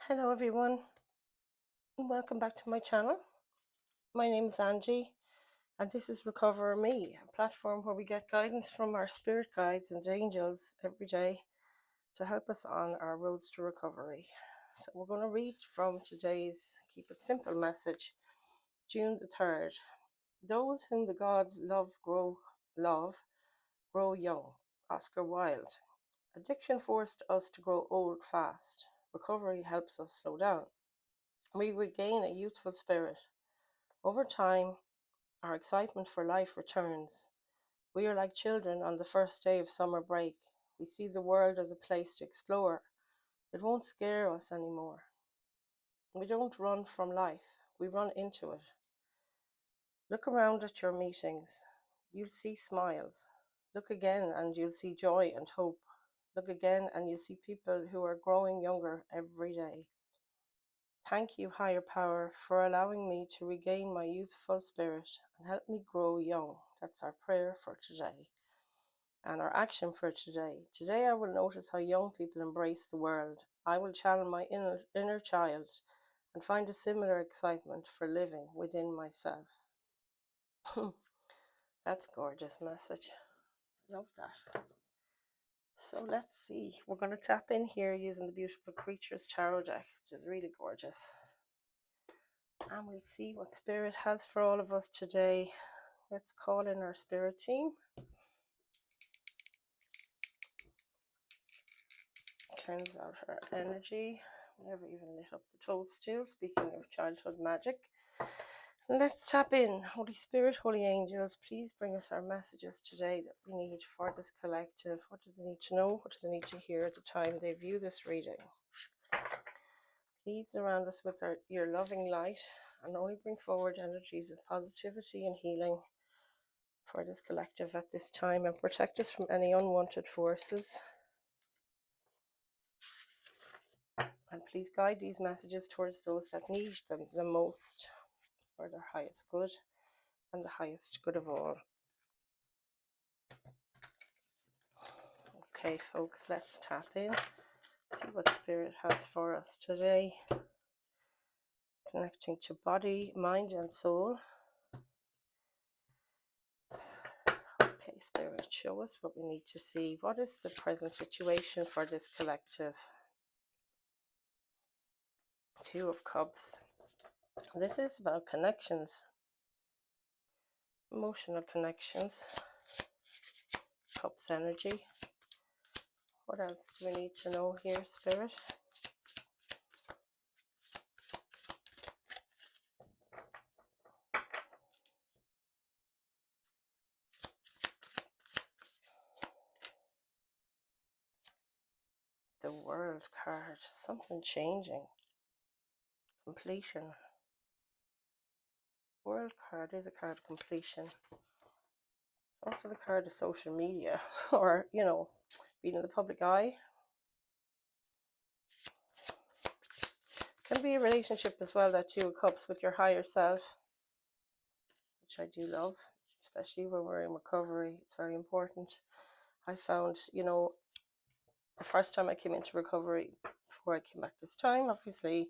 Hello everyone, welcome back to my channel. My name is Angie and this is Recover Me, a platform where we get guidance from our spirit guides and angels every day to help us on our roads to recovery. So we're going to read from today's Keep It Simple message, June the 3rd. Those whom the gods love grow young. Oscar Wilde. Addiction forced us to grow old fast. Recovery helps us slow down. We regain a youthful spirit. Over time, our excitement for life returns. We are like children on the first day of summer break. We see the world as a place to explore. It won't scare us anymore. We don't run from life, we run into it. Look around at your meetings. You'll see smiles. Look again and you'll see joy and hope. Look again and you'll see people who are growing younger every day. Thank you, higher power, for allowing me to regain my youthful spirit and help me grow young. That's our prayer for today and our action for today. Today, I will notice how young people embrace the world. I will channel my inner child and find a similar excitement for living within myself. That's a gorgeous message. Love that. So let's see. We're going to tap in here using the Beautiful Creatures Tarot deck, which is really gorgeous. And we'll see what Spirit has for all of us today. Let's call in our Spirit team. Cleanse out her energy. Never even lit up the toadstool. Speaking of childhood magic. Let's tap in. Holy Spirit, Holy Angels, please bring us our messages today that we need for this collective. What do they need to know? What do they need to hear at the time they view this reading? Please surround us with your loving light and only bring forward energies of positivity and healing for this collective at this time, and protect us from any unwanted forces. And please guide these messages towards those that need them the most for their highest good and the highest good of all. Okay, folks, let's tap in, see what Spirit has for us today. Connecting to body, mind, and soul. Okay, Spirit, show us what we need to see. What is the present situation for this collective? Two of Cups. This is about connections, emotional connections. Cups energy. What else do we need to know here, Spirit? The World card. Something changing. Completion. World card is a card of completion. Also the card of social media, or, being in the public eye. Can be a relationship as well, that Two of Cups, with your higher self, which I do love, especially when we're in recovery. It's very important. I found, the first time I came into recovery, before I came back this time, obviously,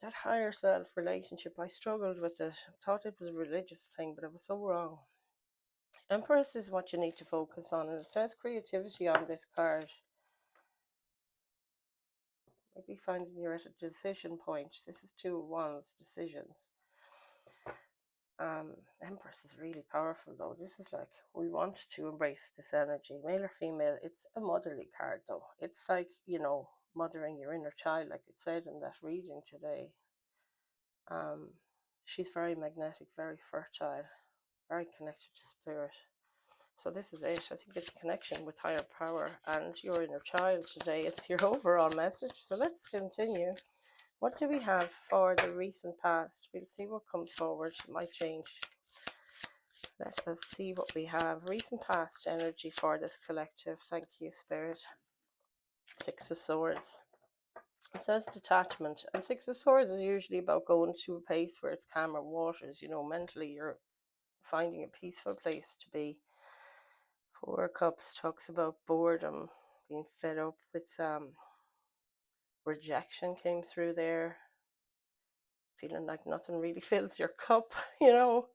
that higher self relationship, I struggled with it. I thought it was a religious thing, but I was so wrong. Empress is what you need to focus on, and it says creativity on this card. Maybe finding you're at a decision point. This is Two of Wands, decisions. Empress is really powerful though. This is like, we want to embrace this energy, male or female. It's a motherly card though. It's like, mothering your inner child, like it said in that reading today. She's very magnetic, very fertile, very connected to spirit. So this is it. I think it's a connection with higher power and your inner child today. It's your overall message. So let's continue. What do we have for the recent past? We'll see what comes forward. It might change. Let us see what we have. Recent past energy for this collective. Thank you, Spirit. Six of Swords. It says detachment. And Six of Swords is usually about going to a place where it's calmer waters. Mentally you're finding a peaceful place to be. Four of Cups talks about boredom, being fed up with rejection came through there, feeling like nothing really fills your cup, you know.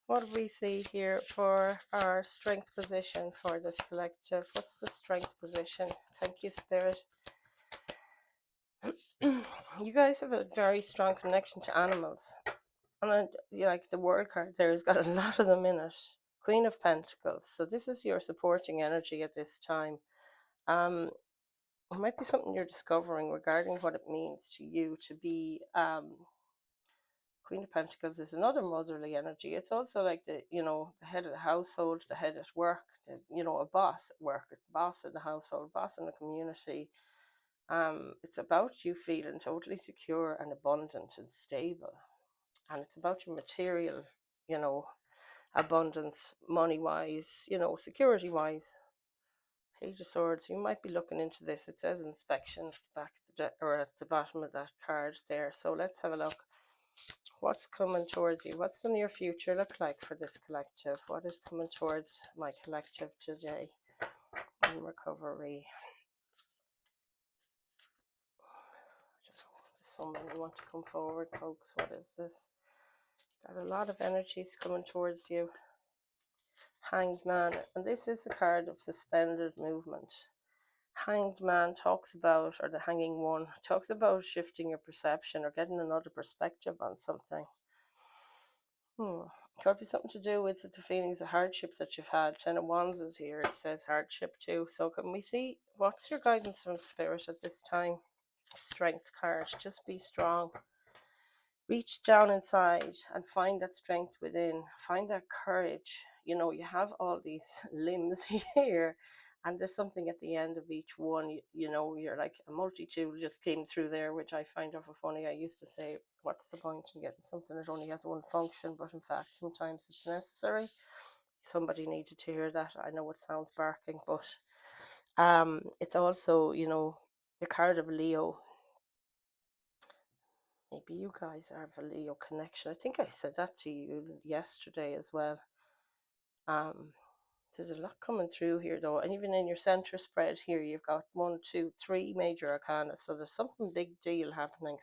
What do we see here for our strength position for this collective? What's the strength position? Thank you, Spirit. You guys have a very strong connection to animals. And like the word card there has got a lot of them in it. Queen of Pentacles. So this is your supporting energy at this time. It might be something you're discovering regarding what it means to you to be Queen of Pentacles is another motherly energy. It's also like the head of the household, the head at work, a boss at work, a boss in the household, boss in the community. It's about you feeling totally secure and abundant and stable. And it's about your material, you know, abundance, money wise, security wise. Page of Swords. You might be looking into this. It says inspection at the back of or at the bottom of that card there. So let's have a look. What's coming towards you? What's the near future look like for this collective? What is coming towards my collective today in recovery? There's so many want to come forward, folks. What is this? Got a lot of energies coming towards you. Hanged Man, and this is a card of suspended movement. Hanged Man talks about, or the Hanging One talks about shifting your perception or getting another perspective on something. Could be something to do with the feelings of hardship that you've had. Ten of Wands is here. It says hardship too. So can we see what's your guidance from Spirit at this time? Strength card. Just be strong. Reach down inside and find that strength within. Find that courage. You have all these limbs here, and there's something at the end of each one. You're like a multi-tool just came through there, which I find awful funny. I used to say, what's the point in getting something that only has one function? But in fact, sometimes it's necessary. Somebody needed to hear that. I know it sounds barking, but it's also, the card of Leo. Maybe you guys have a Leo connection. I think I said that to you yesterday as well. There's a lot coming through here though, and even in your center spread here, you've got 1, 2, 3 major arcana. So there's something big deal happening.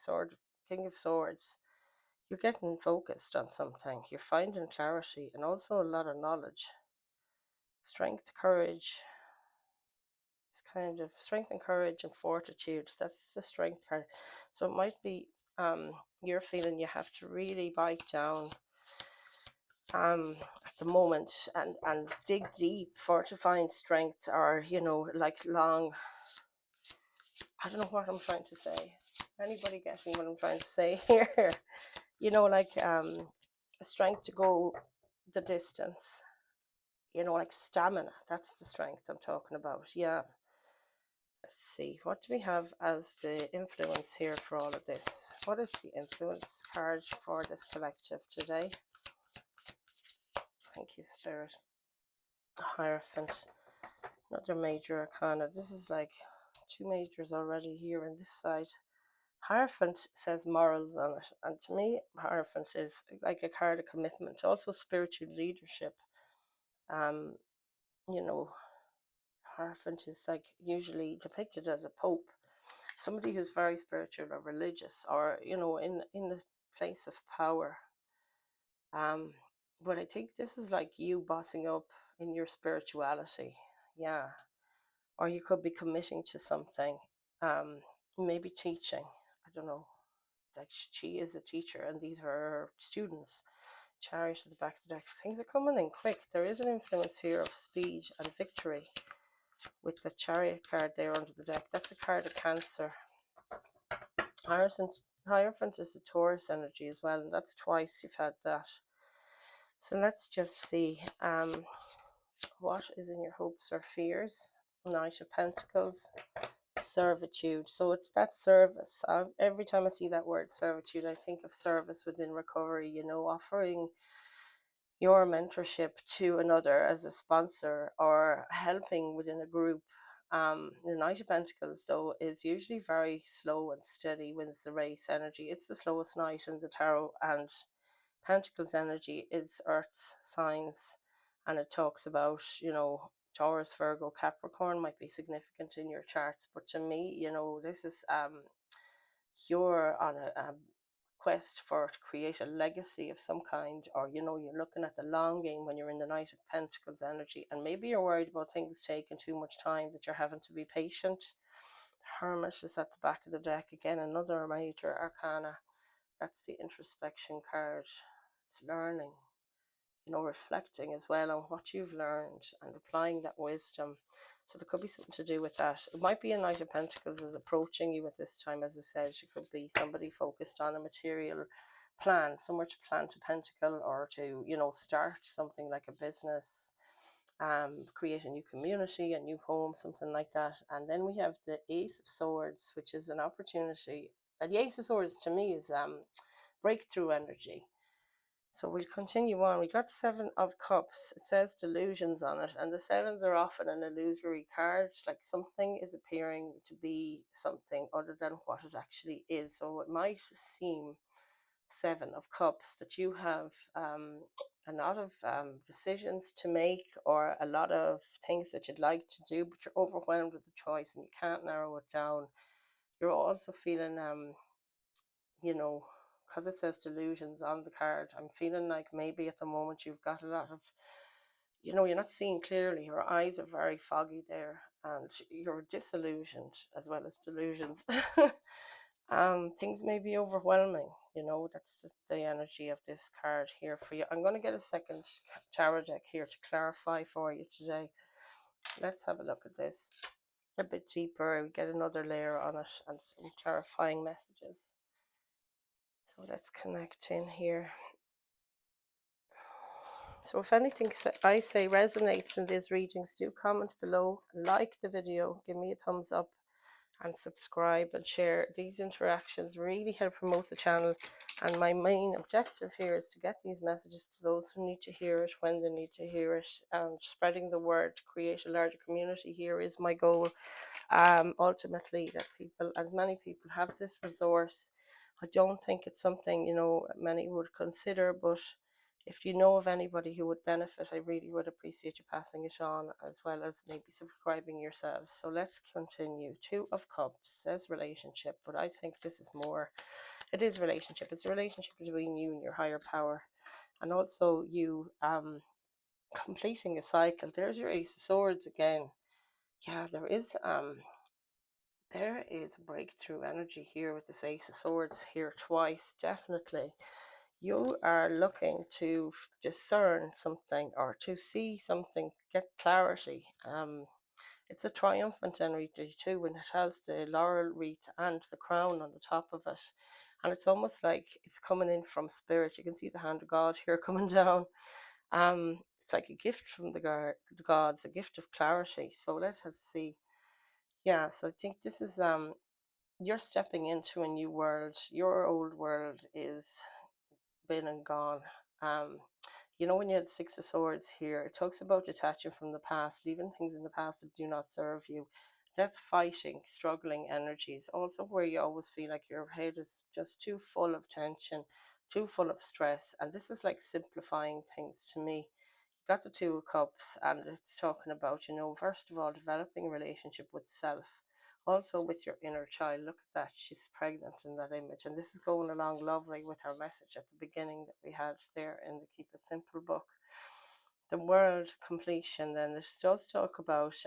King of Swords. You're getting focused on something. You're finding clarity and also a lot of knowledge. Strength, courage. It's kind of strength and courage and fortitude. That's the strength card. So it might be you're feeling you have to really bite down at the moment and dig deep to find strength, or like long, I don't know what I'm trying to say. Anybody getting what I'm trying to say here? Like strength to go the distance, like stamina. That's the strength I'm talking about. Yeah. Let's see, what do we have as the influence here for all of this? What is the influence card for this collective today? Thank you, Spirit. Hierophant, another major arcana. This is like 2 majors already here on this side. Hierophant says morals on it, and to me, Hierophant is like a card of commitment, also spiritual leadership. You know, Hierophant is like usually depicted as a pope, somebody who's very spiritual or religious, or in the place of power. But I think this is like you bossing up in your spirituality. Yeah. Or you could be committing to something, maybe teaching. I don't know. Like she is a teacher and these are her students. Chariot at the back of the deck. Things are coming in quick. There is an influence here of speed and victory with the Chariot card there under the deck. That's a card of Cancer. Hierophant is the Taurus energy as well, and that's twice you've had that. So let's just see what is in your hopes or fears. Knight of Pentacles, servitude. So it's that service. Every time I see that word servitude, I think of service within recovery, offering your mentorship to another as a sponsor or helping within a group. The Knight of Pentacles, though, is usually very slow and steady, wins the race energy. It's the slowest knight in the tarot, and Pentacles energy is Earth's signs, and it talks about, Taurus, Virgo, Capricorn might be significant in your charts, but to me, this is you're on a quest for to create a legacy of some kind, or you're looking at the long game when you're in the Knight of Pentacles energy, and maybe you're worried about things taking too much time, that you're having to be patient. The Hermit is at the back of the deck again, another major arcana. That's the introspection card. It's learning, reflecting as well on what you've learned and applying that wisdom. So there could be something to do with that. It might be a Knight of Pentacles is approaching you at this time. As I said, it could be somebody focused on a material plan, somewhere to plant a pentacle, or to, start something like a business, create a new community, a new home, something like that. And then we have the Ace of Swords, which is an opportunity. The Ace of Swords to me is breakthrough energy. So we'll continue on. We got Seven of Cups. It says delusions on it, and the sevens are often an illusory card, like something is appearing to be something other than what it actually is. So it might seem, Seven of Cups, that you have a lot of decisions to make, or a lot of things that you'd like to do, but you're overwhelmed with the choice and you can't narrow it down. You're also feeling you know, because it says delusions on the card, I'm feeling like maybe at the moment you've got a lot of, you're not seeing clearly. Your eyes are very foggy there, and you're disillusioned as well as delusions. Things may be overwhelming. That's the energy of this card here for you. I'm going to get a second tarot deck here to clarify for you today. Let's have a look at this a bit deeper. We get another layer on it and some clarifying messages. So let's connect in here. So if anything I say resonates in these readings, do comment below, like the video, give me a thumbs up, and subscribe and share. These interactions really help promote the channel, and my main objective here is to get these messages to those who need to hear it when they need to hear it, and spreading the word to create a larger community here is my goal. Ultimately, that people, as many people, have this resource. I don't think it's something many would consider, but if you know of anybody who would benefit, I really would appreciate you passing it on, as well as maybe subscribing yourselves. So let's continue. Two of Cups says relationship, but I think this is more, it is relationship. It's a relationship between you and your higher power, and also you completing a cycle. There's your Ace of Swords again. Yeah, there is breakthrough energy here with this Ace of Swords here twice, definitely. You are looking to discern something, or to see something, get clarity. It's a triumphant energy too, when it has the laurel wreath and the crown on the top of it. And it's almost like it's coming in from spirit. You can see the hand of God here coming down. It's like a gift from the gods, a gift of clarity. So let us see. Yeah, so I think this is you're stepping into a new world. Your old world is been and gone. When you had Six of Swords here, it talks about detaching from the past, leaving things in the past that do not serve you. That's fighting, struggling energies. Also, where you always feel like your head is just too full of tension, too full of stress. And this is like simplifying things to me. You got the Two of Cups, and it's talking about, first of all, developing a relationship with self, also with your inner child. Look at that, she's pregnant in that image, and this is going along lovely with her message at the beginning that we had there in the Keep It Simple book. The world completion, then this does talk about